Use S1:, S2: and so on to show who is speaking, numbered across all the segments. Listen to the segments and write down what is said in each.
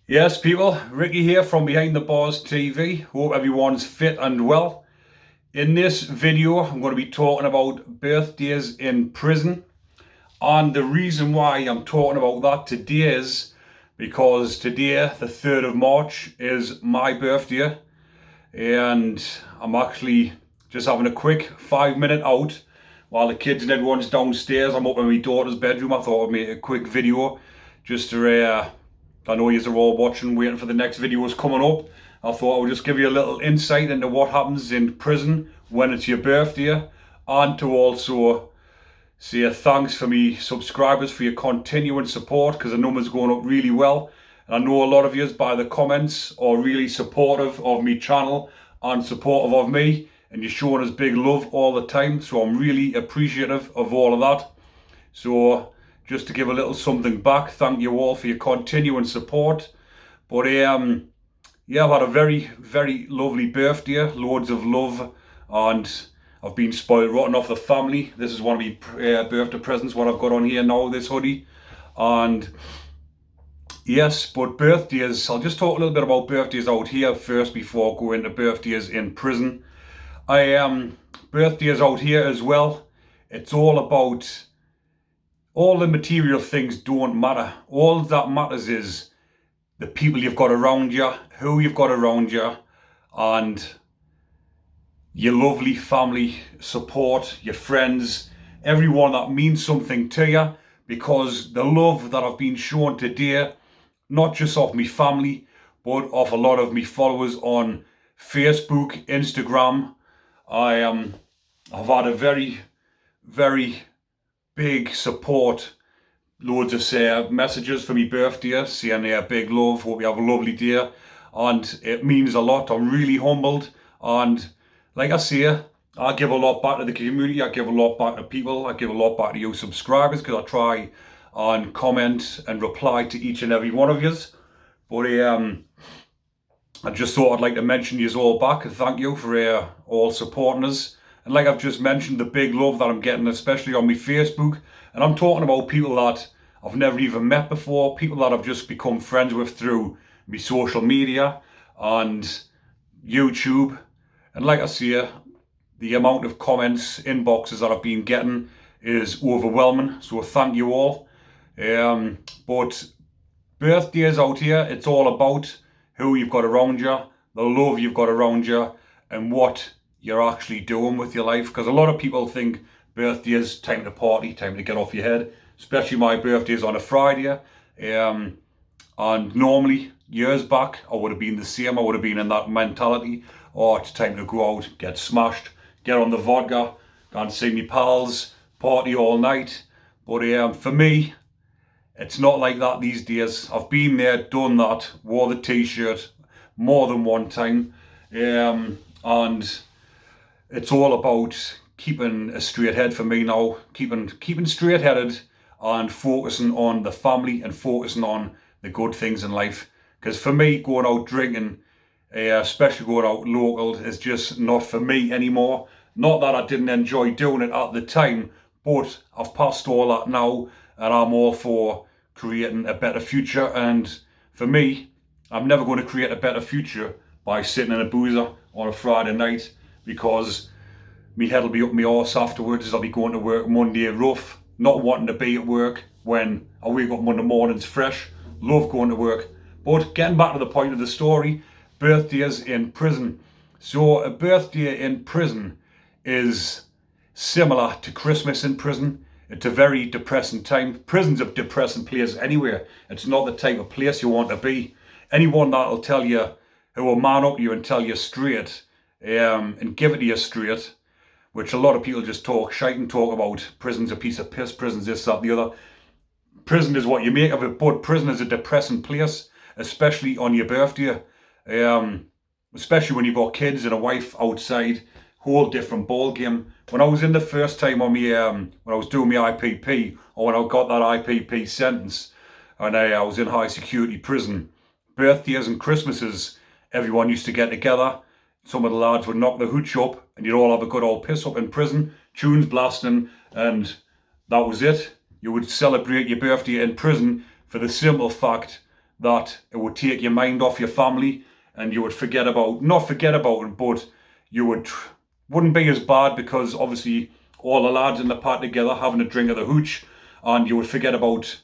S1: Yes, people, Ricky here from Behind the Bars TV. Hope everyone's fit and well. In this video, I'm going to be talking about birthdays in prison. And the reason why I'm talking about that today is because today, the 3rd of March, is my birthday. And I'm actually just having a quick 5-minute out while the kids and everyone's downstairs. I'm up in my daughter's bedroom. I thought I'd make a quick video just to I know you're all watching, waiting for the next videos coming up. I thought I would just give you a little insight into what happens in prison when it's your birthday, and to also say thanks for me subscribers for your continuing support, because the numbers are going up really well. And I know a lot of you by the comments are really supportive of me channel and supportive of me, and you're showing us big love all the time. So I'm really appreciative of all of that. So just to give a little something back, thank you all for your continuing support. But yeah, I've had a very, very lovely birthday, loads of love, and I've been spoiled rotten off the family. This is one of my birthday presents, what I've got on here now, this hoodie. And yes, but birthdays, I'll just talk a little bit about birthdays out here first before going into birthdays in prison. Birthdays out here as well, it's all about, all the material things don't matter. All that matters is the people you've got around you, who you've got around you, and your lovely family support, your friends, everyone that means something to you. Because the love that I've been shown today, not just of me family, but of a lot of me followers on Facebook, Instagram, I've had a very, very big support. Loads of messages for me birthday saying big love, hope you have a lovely day, and it means a lot. I'm really humbled, and like I say, I give a lot back to the community, I give a lot back to people, I give a lot back to you subscribers, because I try and comment and reply to each and every one of yous. But I just thought I'd like to mention yous all back and thank you for all supporting us. And like I've just mentioned, the big love that I'm getting, especially on my Facebook. And I'm talking about people that I've never even met before, people that I've just become friends with through my social media and YouTube. And like I say, the amount of comments, inboxes that I've been getting is overwhelming. So thank you all. But birthdays out here, it's all about who you've got around you, the love you've got around you, and what you're actually doing with your life. Because a lot of people think birthday is time to party, time to get off your head. Especially my birthday is on a Friday. And normally, years back, I would have been the same. I would have been in that mentality. Oh, it's time to go out, get smashed, get on the vodka, go and see me pals, party all night. But for me, it's not like that these days. I've been there, done that, wore the t-shirt more than one time. And it's all about keeping a straight head for me now, keeping straight headed and focusing on the family and focusing on the good things in life. Because for me, going out drinking, especially going out local, is just not for me anymore. Not that I didn't enjoy doing it at the time, but I've passed all that now, and I'm all for creating a better future. And for me, I'm never going to create a better future by sitting in a boozer on a Friday night, because my head will be up my arse afterwards. I'll be going to work Monday rough, not wanting to be at work when I wake up Monday mornings fresh. Love going to work. But getting back to the point of the story, birthdays in prison. So a birthday in prison is similar to Christmas in prison. It's a very depressing time. Prison's a depressing place anywhere. It's not the type of place you want to be. Anyone that'll tell you, who will man up you and tell you straight, and give it to you straight, which a lot of people just talk shite and talk about prison's a piece of piss, prison's this, that, the other. Prison is what you make of it, but prison is a depressing place, especially on your birthday. Especially when you've got kids and a wife outside, whole different ball game. When I was in the first time on me, when I was doing my IPP, or when I got that IPP sentence, and I was in high security prison, birthdays and Christmases, everyone used to get together. Some of the lads would knock the hooch up, and you'd all have a good old piss up in prison, tunes blasting, and that was it. You would celebrate your birthday in prison for the simple fact that it would take your mind off your family and you would not forget about it, but you wouldn't be as bad because obviously all the lads in the pad together having a drink of the hooch, and you would forget about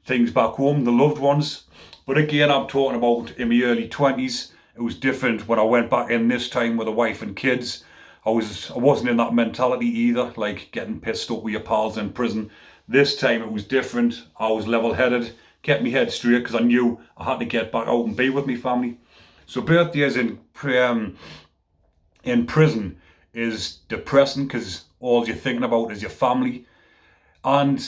S1: things back home, the loved ones. But again, I'm talking about in my early 20s. It was different when I went back in this time with a wife and kids. I wasn't in that mentality either, like getting pissed up with your pals in prison. This time it was different. I was level-headed, kept my head straight because I knew I had to get back out and be with my family. So birthdays in prison is depressing because all you're thinking about is your family. And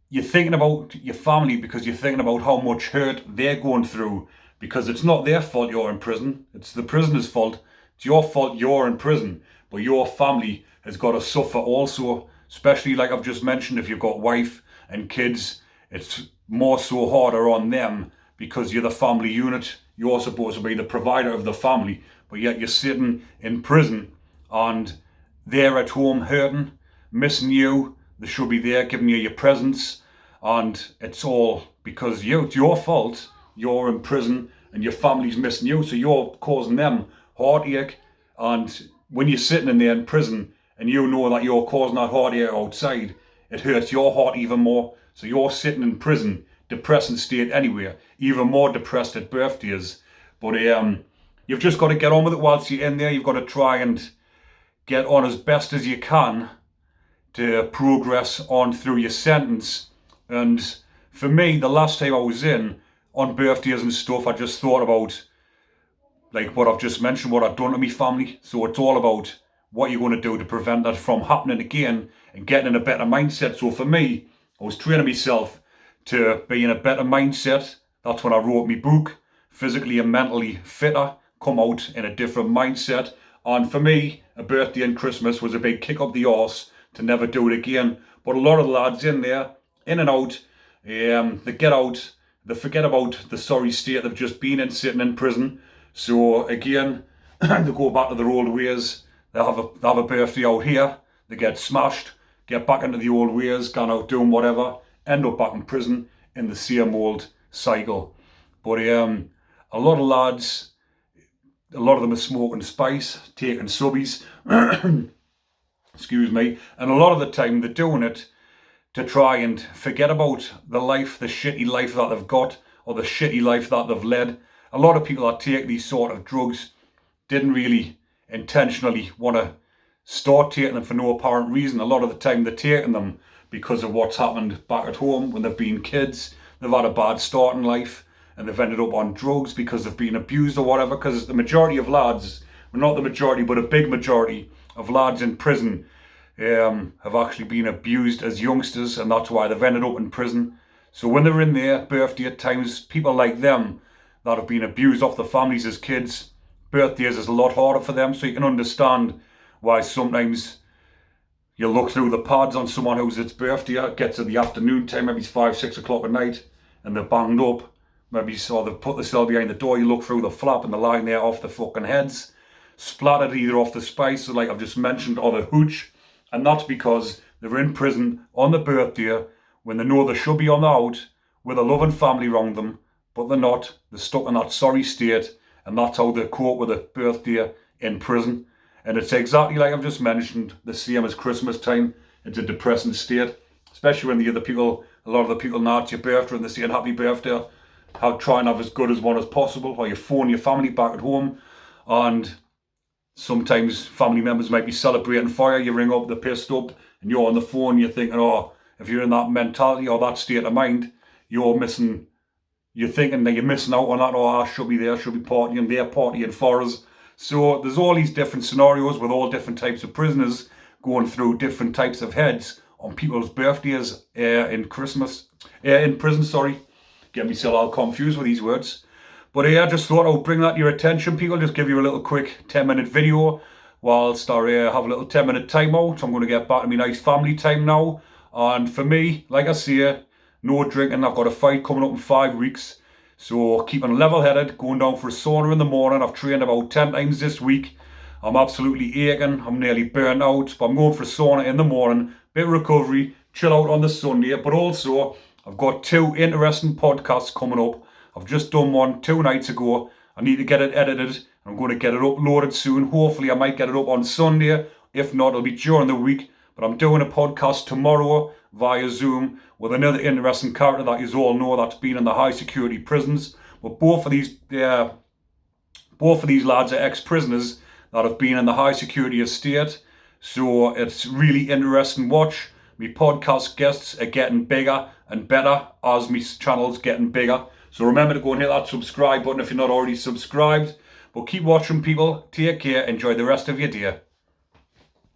S1: you're thinking about your family because you're thinking about how much hurt they're going through, because it's not their fault you're in prison. It's the prisoner's fault. It's your fault you're in prison, but your family has got to suffer also, especially like I've just mentioned, if you've got wife and kids, it's more so harder on them because you're the family unit. You're supposed to be the provider of the family, but yet you're sitting in prison and they're at home hurting, missing you. They should be there giving you your presents, and it's all because it's your fault. You're in prison and your family's missing you, so you're causing them heartache. And when you're sitting in there in prison and you know that you're causing that heartache outside, it hurts your heart even more. So you're sitting in prison, depressing state anyway, even more depressed at birthdays. But you've just got to get on with it whilst you're in there. You've got to try and get on as best as you can to progress on through your sentence. And for me, the last time I was in on birthdays and stuff, I just thought about like what I've just mentioned, what I've done to my family. So it's all about what you're going to do to prevent that from happening again and getting in a better mindset. So for me, I was training myself to be in a better mindset. That's when I wrote my book, Physically and Mentally Fitter, come out in a different mindset. And for me, a birthday and Christmas was a big kick up the arse to never do it again. But a lot of the lads in there, in and out, they get out, they forget about the sorry state they've just been in, sitting in prison. So again, they go back to their old ways. They have a birthday out here, they get smashed, get back into the old ways, gone out doing whatever, end up back in prison in the same old cycle. But a lot of lads, a lot of them are smoking spice, taking subbies, excuse me, and a lot of the time they're doing it to try and forget about the life, the shitty life that they've got, or the shitty life that they've led. A lot of people that take these sort of drugs didn't really intentionally want to start taking them for no apparent reason. A lot of the time they're taking them because of what's happened back at home when they've been kids. They've had a bad start in life and they've ended up on drugs because they've been abused or whatever. Because the majority of lads, well, not the majority, but a big majority of lads in prison have actually been abused as youngsters, and that's why they've ended up in prison. So when they're in their birthday at times, people like them that have been abused off their families as kids, birthdays is a lot harder for them. So you can understand why sometimes you look through the pads on someone who's its birthday, it gets to the afternoon time, maybe it's 5, 6 o'clock at night, and they're banged up. Maybe so they've put the cell behind the door, you look through the flap and they're lying there off the fucking heads, splattered either off the spice, like I've just mentioned, or the hooch. And that's because they're in prison on the birthday when they know they should be on the out with a loving family around them, but they're not. They're stuck in that sorry state, and that's how they cope with a birthday in prison. And it's exactly like I've just mentioned, the same as Christmas time. It's a depressing state, especially when a lot of the people now, it's your birthday and they say happy birthday, try and have as good as one as possible, or you phone your family back at home, and sometimes family members might be celebrating for you, you ring up, they're pissed up, and you're on the phone, you're thinking, oh, if you're in that mentality or that state of mind, you're thinking that you're missing out on that, oh, I should be there, should be partying, they're partying for us. So there's all these different scenarios with all different types of prisoners going through different types of heads on people's birthdays in prison, sorry. Get myself all confused with these words. But I just thought I would bring that to your attention, people. Just give you a little quick 10-minute video whilst I have a little 10-minute time out. I'm going to get back to my nice family time now. And for me, like I say, no drinking. I've got a fight coming up in 5 weeks. So keeping level-headed, going down for a sauna in the morning. I've trained about 10 times this week. I'm absolutely aching. I'm nearly burnt out. But I'm going for a sauna in the morning. Bit of recovery, chill out on the Sunday. But also, I've got 2 interesting podcasts coming up I've just done one 2 nights ago. I need to get it edited. I'm going to get it uploaded soon. Hopefully I might get it up on Sunday. If not, it'll be during the week. But I'm doing a podcast tomorrow via Zoom with another interesting character that you all know that's been in the high security prisons. But both of these lads are ex-prisoners that have been in the high security estate. So it's really interesting watch. My podcast guests are getting bigger and better as my channel's getting bigger. So remember to go and hit that subscribe button if you're not already subscribed. But keep watching, people. Take care. Enjoy the rest of your day.